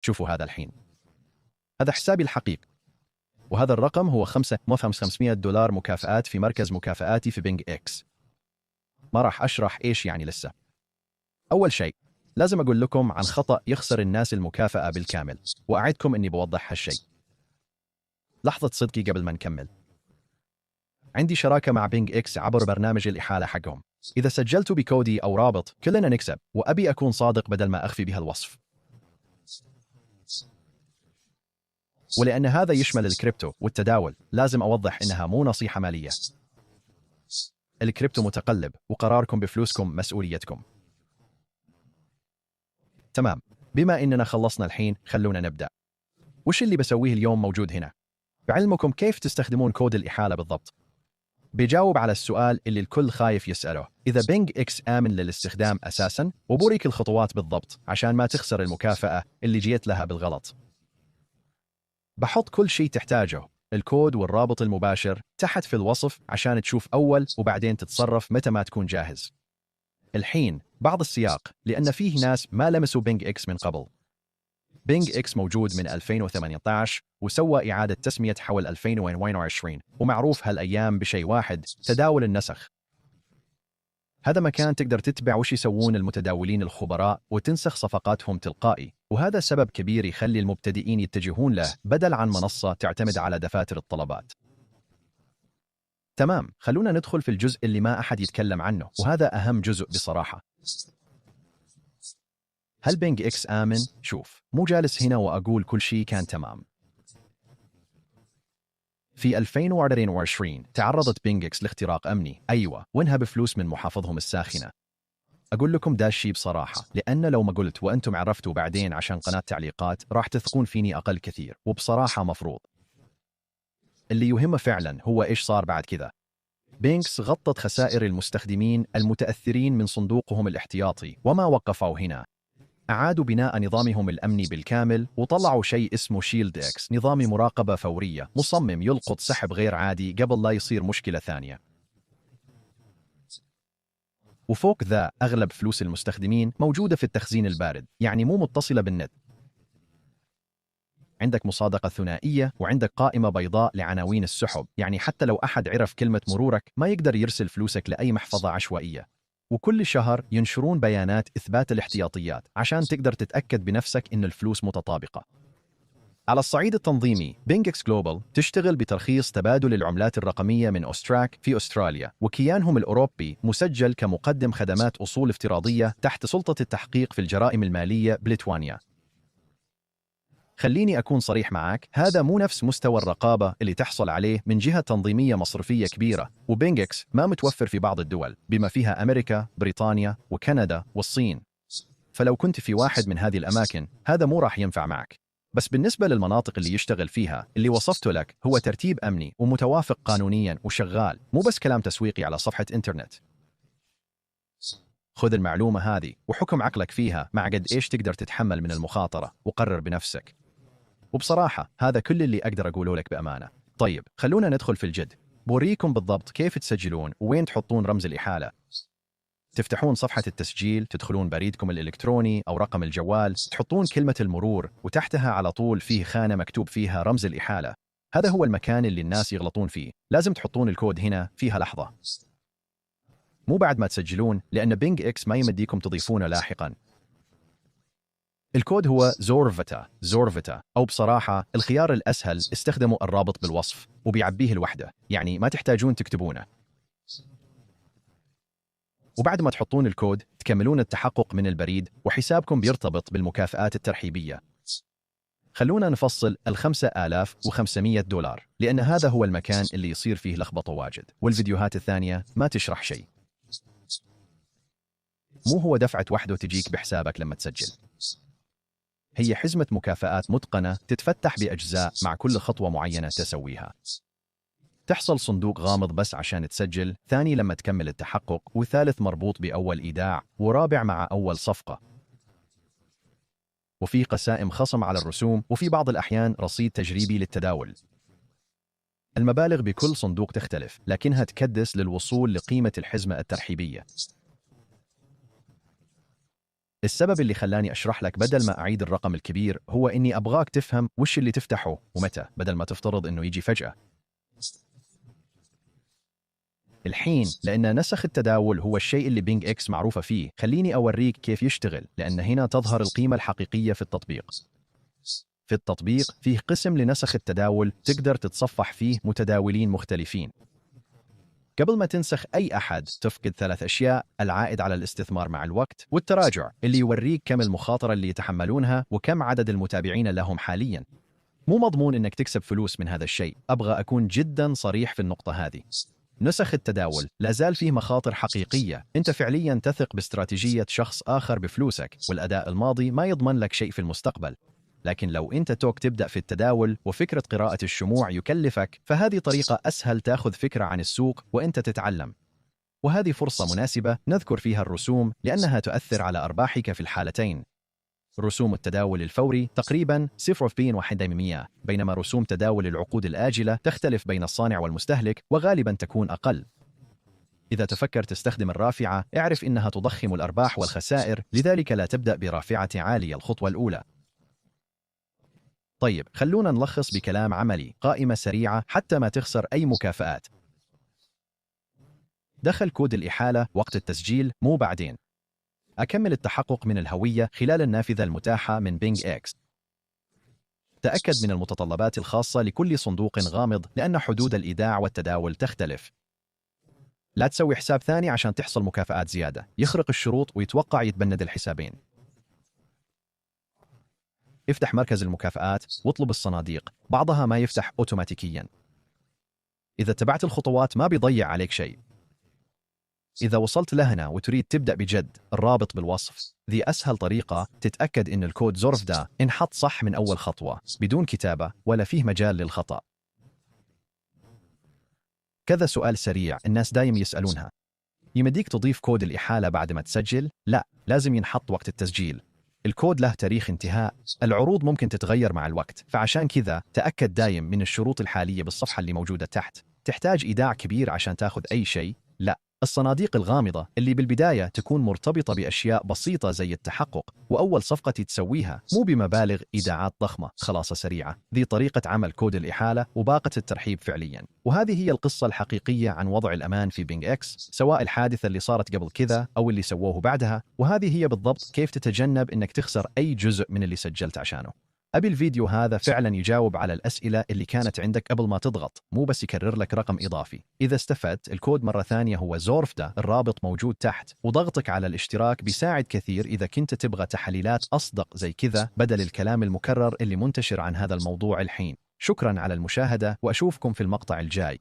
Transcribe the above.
شوفوا هذا الحين، هذا حسابي الحقيقي، وهذا الرقم هو 500 دولار مكافآت في مركز مكافآتي في بينج إكس. ما راح أشرح إيش يعني لسه. أول شيء لازم أقول لكم عن خطأ يخسر الناس المكافأة بالكامل، وأعدكم أني بوضح هالشيء. لحظة صدقي قبل ما نكمل، عندي شراكة مع بينج إكس عبر برنامج الإحالة حقهم. إذا سجلت بكودي أو رابط كلنا نكسب، وأبي أكون صادق بدل ما أخفي بها الوصف. ولأن هذا يشمل الكريبتو والتداول، لازم أوضح إنها مو نصيحة مالية. الكريبتو متقلب، وقراركم بفلوسكم مسؤوليتكم. تمام، بما إننا خلصنا الحين خلونا نبدأ. وش اللي بسويه اليوم موجود هنا؟ بعلمكم كيف تستخدمون كود الإحالة بالضبط. بيجاوب على السؤال اللي الكل خايف يسأله، إذا بينج إكس آمن للاستخدام أساساً، وبوريك الخطوات بالضبط عشان ما تخسر المكافأة اللي جيت لها بالغلط. بحط كل شيء تحتاجه، الكود والرابط المباشر تحت في الوصف عشان تشوف أول وبعدين تتصرف متى ما تكون جاهز. الحين بعض السياق، لأن فيه ناس ما لمسوا بينج إكس من قبل. بينج إكس موجود من 2018 وسوى إعادة تسمية حول 2022، ومعروف هالأيام بشيء واحد: تداول النسخ. هذا مكان تقدر تتبع وش يسوون المتداولين الخبراء وتنسخ صفقاتهم تلقائي، وهذا سبب كبير يخلي المبتدئين يتجهون له بدل عن منصة تعتمد على دفاتر الطلبات. تمام، خلونا ندخل في الجزء اللي ما أحد يتكلم عنه، وهذا أهم جزء بصراحة. هل بينج إكس آمن؟ شوف، مو جالس هنا وأقول كل شيء كان تمام. في 2024 تعرضت بينج إكس لاختراق أمني، أيوة، وانهب فلوس من محافظهم الساخنة. أقول لكم دا الشيء بصراحة، لأن لو ما قلت وأنتم عرفتوا بعدين عشان قناة تعليقات راح تثقون فيني أقل كثير، وبصراحة مفروض. اللي يهمه فعلا هو إيش صار بعد كذا. بينكس غطت خسائر المستخدمين المتأثرين من صندوقهم الاحتياطي، وما وقفوا هنا. أعادوا بناء نظامهم الأمني بالكامل، وطلعوا شيء اسمه شيلد إكس، نظام مراقبة فورية مصمم يلقط سحب غير عادي قبل لا يصير مشكلة ثانية. وفوق ذا أغلب فلوس المستخدمين موجودة في التخزين البارد، يعني مو متصلة بالنت. عندك مصادقة ثنائية، وعندك قائمة بيضاء لعناوين السحب، يعني حتى لو أحد عرف كلمة مرورك ما يقدر يرسل فلوسك لأي محفظة عشوائية. وكل شهر ينشرون بيانات إثبات الاحتياطيات عشان تقدر تتأكد بنفسك إن الفلوس متطابقة. على الصعيد التنظيمي، بينجكس جلوبال تشتغل بترخيص تبادل العملات الرقمية من أوستراك في أستراليا، وكيانهم الأوروبي مسجل كمقدم خدمات أصول افتراضية تحت سلطة التحقيق في الجرائم المالية بليتوانيا. خليني أكون صريح معك، هذا مو نفس مستوى الرقابة اللي تحصل عليه من جهة تنظيمية مصرفية كبيرة، وبينجكس ما متوفر في بعض الدول بما فيها أمريكا، بريطانيا، وكندا، والصين. فلو كنت في واحد من هذه الأماكن هذا مو راح ينفع معك. بس بالنسبة للمناطق اللي يشتغل فيها اللي وصفته لك، هو ترتيب أمني ومتوافق قانونيا وشغال، مو بس كلام تسويقي على صفحة إنترنت. خذ المعلومة هذه وحكم عقلك فيها مع قد إيش تقدر تتحمل من المخاطرة، وقرر بنفسك. وبصراحة هذا كل اللي أقدر أقوله لك بأمانة. طيب خلونا ندخل في الجد. بوريكم بالضبط كيف تسجلون وين تحطون رمز الإحالة. تفتحون صفحة التسجيل، تدخلون بريدكم الإلكتروني أو رقم الجوال، تحطون كلمة المرور، وتحتها على طول فيه خانة مكتوب فيها رمز الإحالة. هذا هو المكان اللي الناس يغلطون فيه، لازم تحطون الكود هنا فيها لحظة، مو بعد ما تسجلون، لأن بينج إكس ما يمديكم تضيفونه لاحقاً. الكود هو زورفتا، أو بصراحة الخيار الأسهل استخدموا الرابط بالوصف وبيعبيه لوحده، يعني ما تحتاجون تكتبونه. وبعد ما تحطون الكود تكملون التحقق من البريد، وحسابكم بيرتبط بالمكافآت الترحيبية. خلونا نفصل 5500 دولار، لأن هذا هو المكان اللي يصير فيه لخبطة واجد، والفيديوهات الثانية ما تشرح شيء. مو هو دفعة واحدة تجيك بحسابك لما تسجل، هي حزمة مكافآت متقنة تتفتح بأجزاء مع كل خطوة معينة تسويها. تحصل صندوق غامض بس عشان تسجل، ثاني لما تكمل التحقق، وثالث مربوط بأول إيداع، ورابع مع أول صفقة. وفي قسائم خصم على الرسوم، وفي بعض الأحيان رصيد تجريبي للتداول. المبالغ بكل صندوق تختلف، لكنها تكدس للوصول لقيمة الحزمة الترحيبية. السبب اللي خلاني أشرح لك بدل ما أعيد الرقم الكبير هو إني أبغاك تفهم وش اللي تفتحه ومتى، بدل ما تفترض إنه يجي فجأة. الحين لأن نسخ التداول هو الشيء اللي بينج إكس معروفة فيه، خليني أوريك كيف يشتغل، لأن هنا تظهر القيمة الحقيقية في التطبيق. في التطبيق فيه قسم لنسخ التداول تقدر تتصفح فيه متداولين مختلفين. قبل ما تنسخ أي أحد تفقد 3 أشياء: العائد على الاستثمار مع الوقت، والتراجع اللي يوريك كم المخاطرة اللي يتحملونها وكم عدد المتابعين لهم حالياً. مو مضمون إنك تكسب فلوس من هذا الشيء، أبغى أكون جداً صريح في النقطة هذه. نسخ التداول لازال فيه مخاطر حقيقية، أنت فعلياً تثق باستراتيجية شخص آخر بفلوسك، والأداء الماضي ما يضمن لك شيء في المستقبل. لكن لو أنت توك تبدأ في التداول وفكرة قراءة الشموع يكلفك، فهذه طريقة أسهل تاخذ فكرة عن السوق وأنت تتعلم. وهذه فرصة مناسبة نذكر فيها الرسوم لأنها تؤثر على أرباحك في الحالتين. رسوم التداول الفوري تقريباً 0.1%، بينما رسوم تداول العقود الآجلة تختلف بين الصانع والمستهلك وغالباً تكون أقل. إذا تفكر تستخدم الرافعة، اعرف إنها تضخم الأرباح والخسائر، لذلك لا تبدأ برافعة عالية الخطوة الأولى. طيب، خلونا نلخص بكلام عملي، قائمة سريعة حتى ما تخسر أي مكافآت. دخل كود الإحالة وقت التسجيل، مو بعدين. أكمل التحقق من الهوية خلال النافذة المتاحة من بينج إكس. تأكد من المتطلبات الخاصة لكل صندوق غامض لأن حدود الإيداع والتداول تختلف. لا تسوي حساب ثاني عشان تحصل مكافآت زيادة، يخرق الشروط ويتوقع يتبند الحسابين. افتح مركز المكافآت واطلب الصناديق، بعضها ما يفتح أوتوماتيكياً. إذا اتبعت الخطوات ما بيضيع عليك شيء. إذا وصلت لهنا وتريد تبدأ بجد، الرابط بالوصف. ذي أسهل طريقة تتأكد إن الكود زورف ده انحط صح من أول خطوة، بدون كتابة ولا فيه مجال للخطأ. كذا سؤال سريع الناس دايم يسألونها: يمديك تضيف كود الإحالة بعد ما تسجل؟ لا، لازم ينحط وقت التسجيل. الكود له تاريخ انتهاء، العروض ممكن تتغير مع الوقت، فعشان كذا تأكد دايم من الشروط الحالية بالصفحة اللي موجودة تحت. تحتاج إيداع كبير عشان تاخذ أي شيء؟ لا. الصناديق الغامضة اللي بالبداية تكون مرتبطة بأشياء بسيطة زي التحقق، وأول صفقة تسويها مو بمبالغ إيداعات ضخمة، خلاصة سريعة. ذي طريقة عمل كود الإحالة وباقة الترحيب فعليا. وهذه هي القصة الحقيقية عن وضع الأمان في بينج إكس، سواء الحادثة اللي صارت قبل كذا أو اللي سووه بعدها، وهذه هي بالضبط كيف تتجنب إنك تخسر أي جزء من اللي سجلت عشانه. أبي الفيديو هذا فعلا يجاوب على الأسئلة اللي كانت عندك قبل ما تضغط، مو بس يكرر لك رقم إضافي. إذا استفدت، الكود مرة ثانية هو زورفدا، الرابط موجود تحت، وضغطك على الاشتراك بيساعد كثير إذا كنت تبغى تحليلات أصدق زي كذا بدل الكلام المكرر اللي منتشر عن هذا الموضوع الحين. شكرا على المشاهدة، وأشوفكم في المقطع الجاي.